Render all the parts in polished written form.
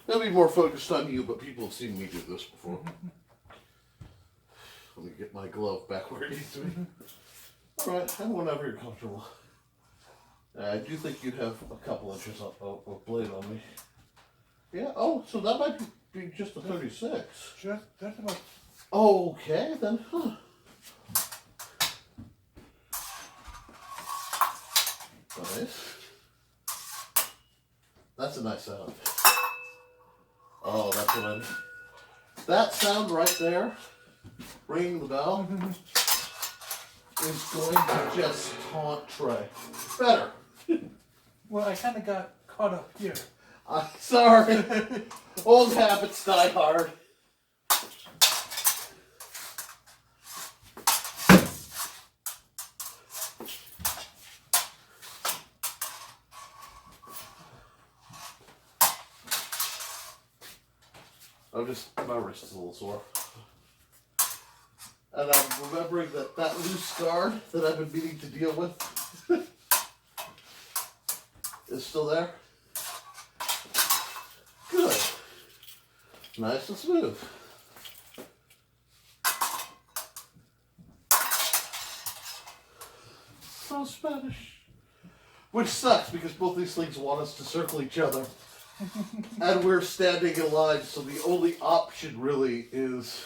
It'll be more focused on you, but people have seen me do this before. Let me get my glove back where it needs to be. Alright, and whenever you're comfortable. I do think you'd have a couple inches of blade on me. Yeah, oh, so that might be just a 36. Just, that's about... Okay, then, huh. Nice. That's a nice sound. Oh, that's what I mean. That sound right there, ringing the bell, is going to just taunt Trey. Better. Well, I kind of got caught up here. I'm sorry. Old habits die hard. My wrist is a little sore. And I'm remembering that loose guard that I've been meaning to deal with is still there. Good. Nice and smooth. So Spanish. Which sucks because both these things want us to circle each other. And we're standing in line, so the only option really is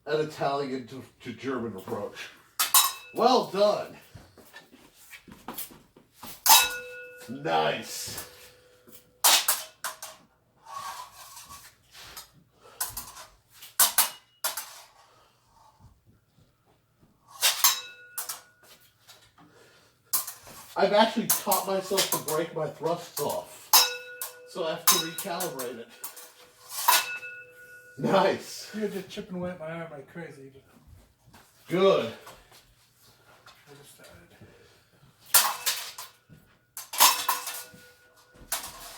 an Italian to German approach. Well done. Nice. I've actually taught myself to break my thrusts off. So I have to recalibrate it. Nice. You're just chipping away at my arm like crazy. Good.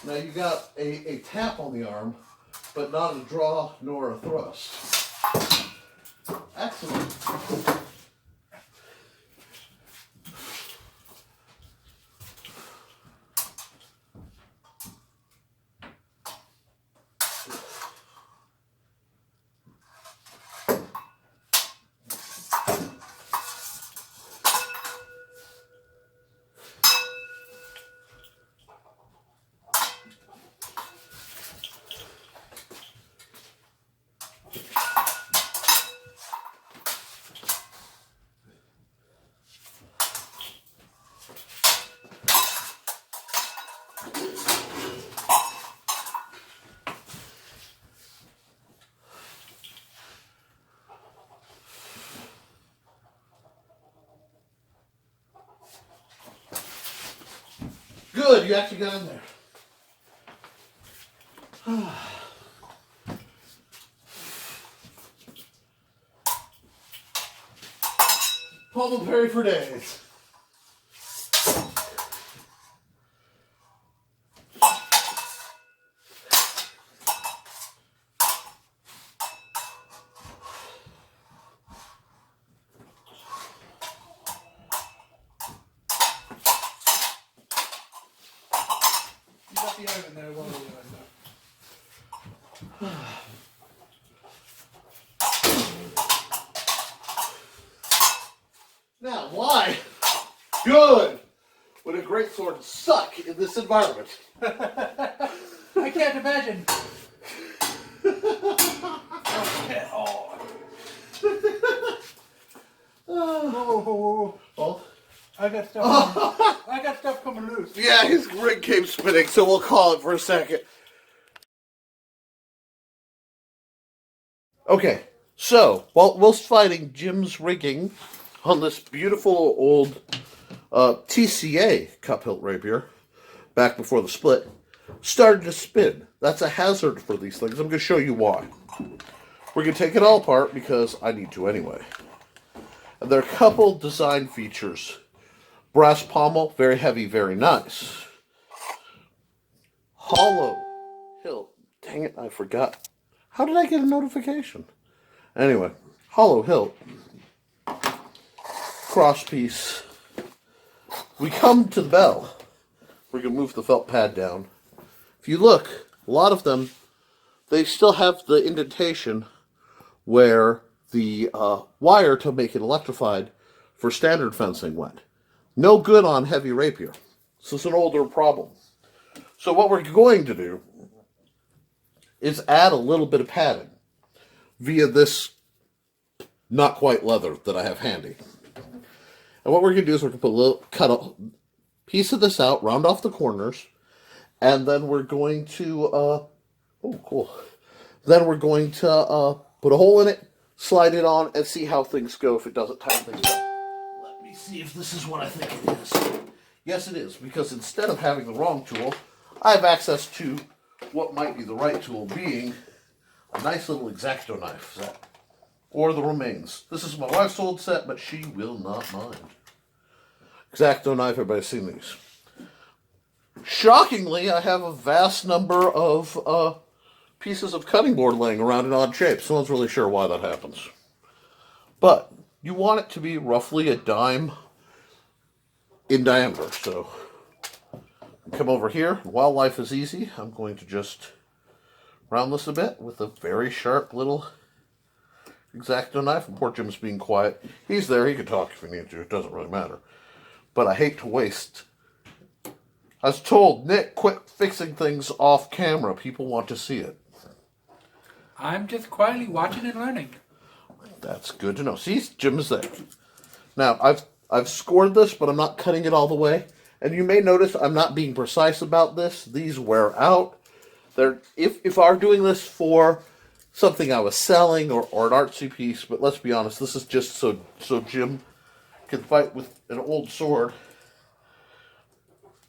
Now you got a tap on the arm, but not a draw nor a thrust. Excellent. Good, you actually got in there. Pummel Perry for days. The iron there while we're doing that. Now, why? Good. Would a greatsword suck in this environment? I can't imagine. Oh. I got stuff. I got stuff coming loose. Yeah, his rig came spinning, so we'll call it for a second. Okay, so whilst fighting Jim's rigging on this beautiful old TCA cup hilt rapier back before the split started to spin. That's a hazard for these things. I'm going to show you why. We're going to take it all apart because I need to anyway. And there are a couple design features. Brass pommel, very heavy, very nice. Hollow hilt. Dang it, I forgot. How did I get a notification? Anyway, hollow hilt. Cross piece. We come to the bell. We're going to move the felt pad down. If you look, A lot of them, they still have the indentation where the wire to make it electrified for standard fencing went. No good on heavy rapier. This is an older problem. So what we're going to do is add a little bit of padding via this not quite leather that I have handy. And what we're going to do is we're going to cut a piece of this out, round off the corners, and then we're going to, oh, cool. Then we're going to put a hole in it, slide it on, and see how things go if it doesn't tighten things up. Let me see if this is what I think it is. Yes, it is, because instead of having the wrong tool, I have access to what might be the right tool, being a nice little X-Acto knife set, or the remains. This is my wife's old set, but she will not mind. X-Acto knife, everybody's seen these. Shockingly, I have a vast number of pieces of cutting board laying around in odd shapes. No one's really sure why that happens. But you want it to be roughly a dime in diameter. So come over here. While life is easy, I'm going to just round this a bit with a very sharp little X-Acto knife. And poor Jim's being quiet. He's there. He can talk if he needs to. It doesn't really matter. But I hate to waste. I was told, Nick, quit fixing things off camera. People want to see it. I'm just quietly watching and learning. That's good to know. See, Jim's there. Now, I've scored this, but I'm not cutting it all the way. And you may notice I'm not being precise about this. These wear out. If I were doing this for something I was selling or an artsy piece, but let's be honest, this is just so Jim can fight with an old sword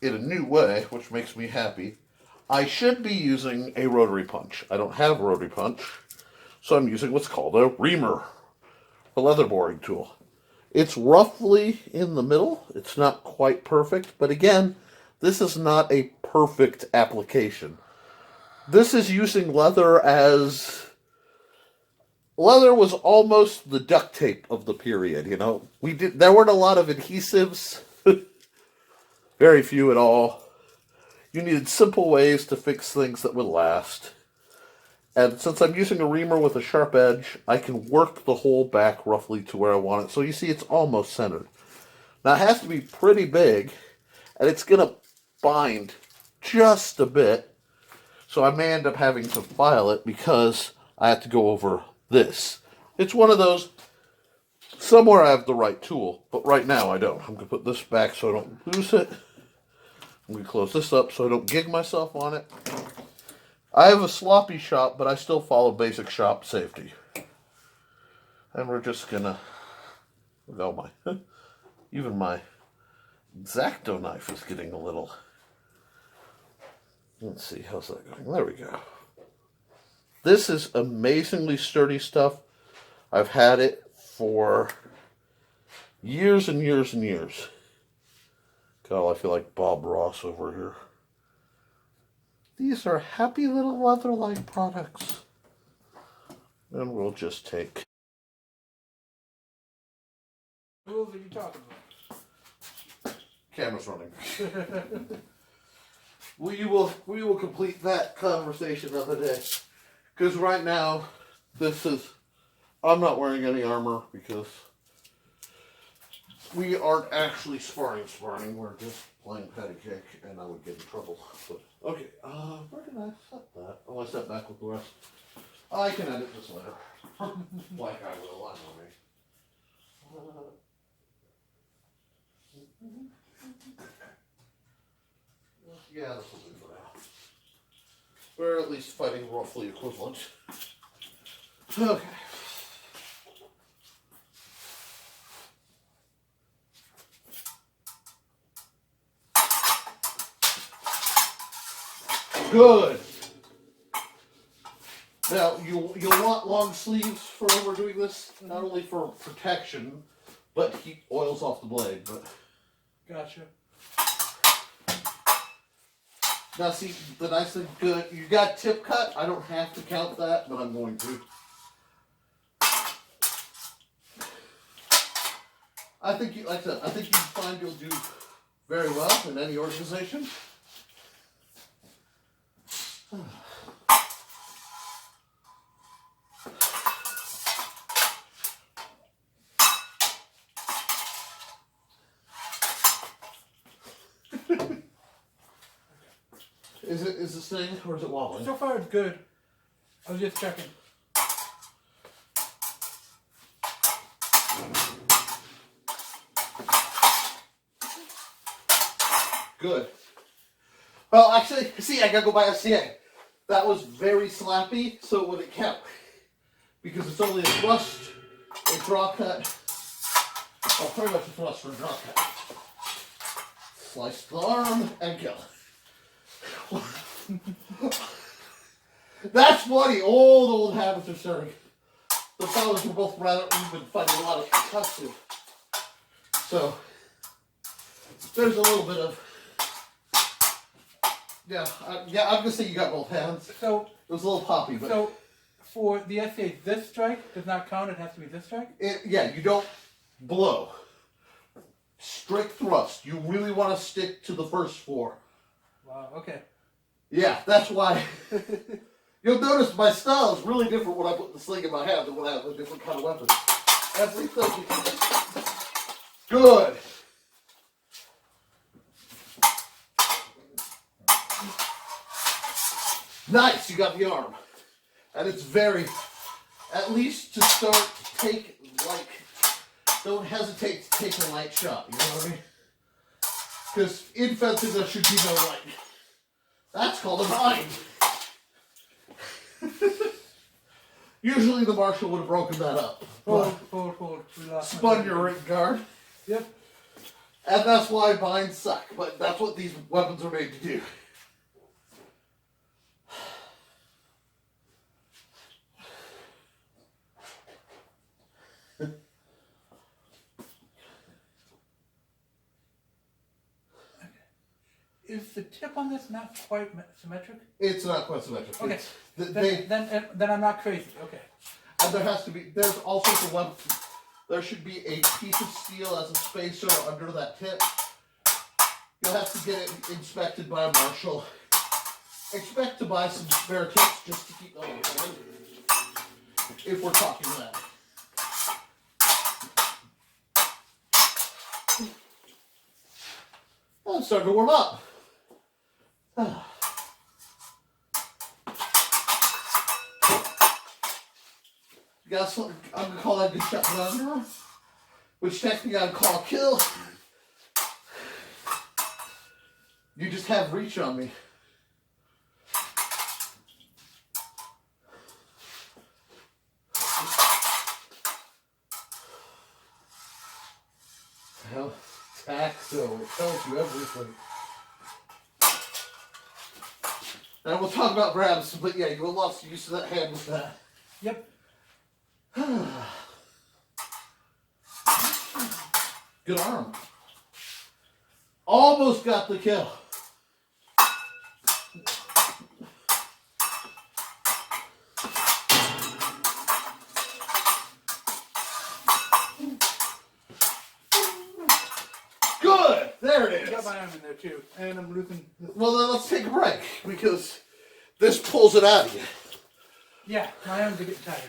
in a new way, which makes me happy. I should be using a rotary punch. I don't have a rotary punch, so I'm using what's called a reamer, a leather boring tool. It's roughly in the middle. It's not quite perfect, but again, this is not a perfect application. This is using leather as... Leather was almost the duct tape of the period, you know. There weren't a lot of adhesives. Very few at all. You needed simple ways to fix things that would last. And since I'm using a reamer with a sharp edge, I can work the hole back roughly to where I want it. So you see it's almost centered. Now it has to be pretty big, and it's going to bind just a bit. So I may end up having to file it because I have to go over this. It's one of those, somewhere I have the right tool, but right now I don't. I'm going to put this back so I don't lose it. I'm going to close this up so I don't gig myself on it. I have a sloppy shop, but I still follow basic shop safety. And we're just going to, even my X-Acto knife is getting a little, let's see, how's that going? There we go. This is amazingly sturdy stuff. I've had it for years and years and years. God, I feel like Bob Ross over here. These are happy little leather-like products. And we'll just take... Who are you talking about? Camera's running. We will complete that conversation another day. Because right now, I'm not wearing any armor because we aren't actually sparring. We're just playing patty cake, and I would get in trouble. But, okay, where did I set that? Oh, I set back with the rest. I can edit this later. Like I will, I know me. Yeah, this will do for now. We're at least fighting roughly equivalent. Okay. Good. Now, you'll want long sleeves for when we're doing this, not only for protection, but to keep oils off the blade. But Gotcha. now, see, the nice thing, good, you got tip cut. I don't have to count that, but I'm going to. I think you find you'll do very well in any organization. Is it staying or is it wobbling? So far, it's good. I was just checking. Good. Well, actually, see, I gotta go by SCA. That was very slappy, so it wouldn't count. Because it's only a thrust, a draw cut. Well, pretty much a thrust for a draw cut. Slice the arm and kill. That's funny. Old habits are starting. The fellas were both rather, we've been fighting a lot of cuts too. So, there's a little bit of, yeah, I'm gonna say you got both hands. So it was a little poppy, but. So, for the SCA, this strike does not count, it has to be this strike? Yeah, you don't blow. Strict thrust. You really want to stick to the first 4. Wow, okay. Yeah, that's why. You'll notice my style is really different when I put the sling in my hand than when I have a different kind of weapon. Everything. Good. Nice, you got the arm. And it's very, at least to start, don't hesitate to take a light shot, you know what I mean? Because in fencing there should be no light. That's called a bind. Usually the marshal would have broken that up. Hold. We lost Spun your ring guard. Yep. And that's why binds suck, but that's what these weapons are made to do. Is the tip on this not quite symmetric? It's not quite symmetric. Okay. Then I'm not crazy. Okay. And there has to be, there's all sorts of weapons. There should be a piece of steel as a spacer under that tip. You'll have to get it inspected by a marshal. Expect to buy some spare tips just to keep them on hand. If we're talking that. Well, I'm starting to warm up. You got something, I'm going to call that a good shot under, which technically I'd call a kill. You just have reach on me. Well, Taxo, it tells you everything. And we'll talk about grabs, but yeah, you lost use of that hand with that. Yep. Good arm. Almost got the kill. Good! There it is. I got my arm in there too, and I'm losing. Well, then let's take a break, because this pulls it out of you. Yeah, my arms are getting tired.